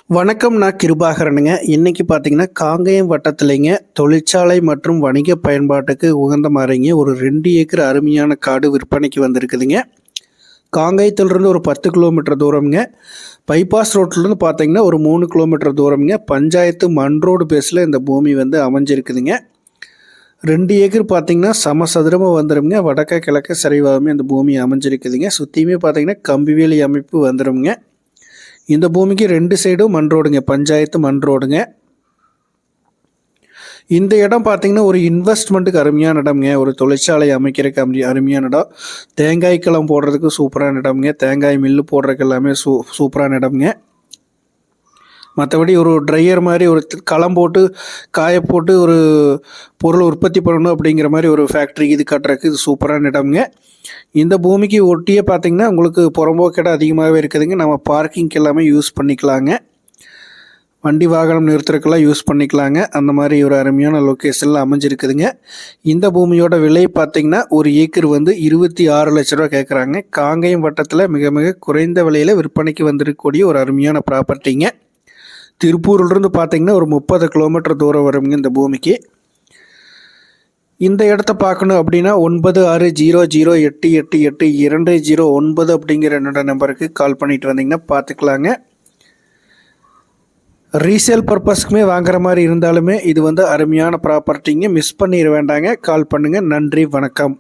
வணக்கம். நான் கிருபாகரனுங்க. இன்னைக்கு பார்த்தீங்கன்னா, காங்கேயம் வட்டத்திலேங்க தொழிற்சாலை மற்றும் வணிக பயன்பாட்டுக்கு உகந்த மாரிங்க ஒரு 2 ஏக்கர் அருமையான காடு விற்பனைக்கு வந்திருக்குதுங்க. காங்கேயத்திலிருந்து ஒரு 10 கிலோமீட்டர் தூரம்ங்க. பைபாஸ் ரோட்லேருந்து பார்த்தீங்கன்னா, ஒரு 3 கிலோமீட்டர் தூரம்ங்க. பஞ்சாயத்து மண் ரோடு பேஸில் இந்த பூமி வந்து அமைஞ்சிருக்குதுங்க. 2 ஏக்கர் பார்த்தீங்கன்னா, சமசதுரமா வந்துரும்ங்க. வடக்க, கிழக்க சரிவாகவுமே இந்த பூமி அமைஞ்சிருக்குதுங்க. சுத்தியுமே பார்த்தீங்கன்னா, கம்பி வேலி அமைப்பு வந்துரும்ங்க. இந்த பூமிக்கு 2 சைடும் மண் ரோடுங்க. பஞ்சாயத்து மண் ரோடுங்க. இந்த இடம் பார்த்தீங்கன்னா, ஒரு இன்வெஸ்ட்மெண்ட்டுக்கு அருமையான இடம்ங்க. ஒரு தொழிற்சாலை அமைக்கிறதுக்கு அருமையான இடம். தேங்காய் களம் போடுறதுக்கு சூப்பரான இடம்ங்க. தேங்காய் மில்லு போடுறதுக்கு எல்லாமே சூப்பரான இடம்ங்க. மற்றபடி ஒரு ட்ரையர் மாதிரி ஒரு களம் போட்டு காய போட்டு ஒரு பொருள் உற்பத்தி பண்ணணும் அப்படிங்கிற மாதிரி ஒரு ஃபேக்ட்ரி இது கட்டுறதுக்கு இது சூப்பரான இடம்ங்க. இந்த பூமிக்கு ஒட்டியே பார்த்தீங்கன்னா, உங்களுக்கு புறம்போக்கு இடம் அதிகமாகவே இருக்குதுங்க. நம்ம பார்க்கிங்க்கு எல்லாமே யூஸ் பண்ணிக்கலாங்க. வண்டி வாகனம் நிறுத்துறதுக்கெல்லாம் யூஸ் பண்ணிக்கலாங்க. அந்த மாதிரி ஒரு அருமையான லொக்கேஷனில் அமைஞ்சிருக்குதுங்க. இந்த பூமியோட விலை பார்த்தீங்கன்னா, ஒரு ஏக்கர் வந்து 26 லட்ச ரூபா கேட்குறாங்க. காங்கேயம் வட்டத்தில் மிக மிக குறைந்த விலையில் விற்பனைக்கு வந்திருக்கக்கூடிய ஒரு அருமையான ப்ராப்பர்ட்டிங்க. திருப்பூர்லேருந்து பார்த்தீங்கன்னா, ஒரு 30 கிலோமீட்டர் தூரம் வருங்க இந்த பூமிக்கு. இந்த இடத்த பார்க்கணும் அப்படின்னா 9600888209 அப்படிங்கிற என்னோட நம்பருக்கு கால் பண்ணிட்டு வந்தீங்கன்னா பார்த்துக்கலாங்க. ரீசேல் பர்பஸ்க்குமே வாங்குற மாதிரி இருந்தாலுமே இது வந்து அருமையான ப்ராப்பர்ட்டிங்க. மிஸ் பண்ணிட வேண்டாங்க. கால் பண்ணுங்கள். நன்றி, வணக்கம்.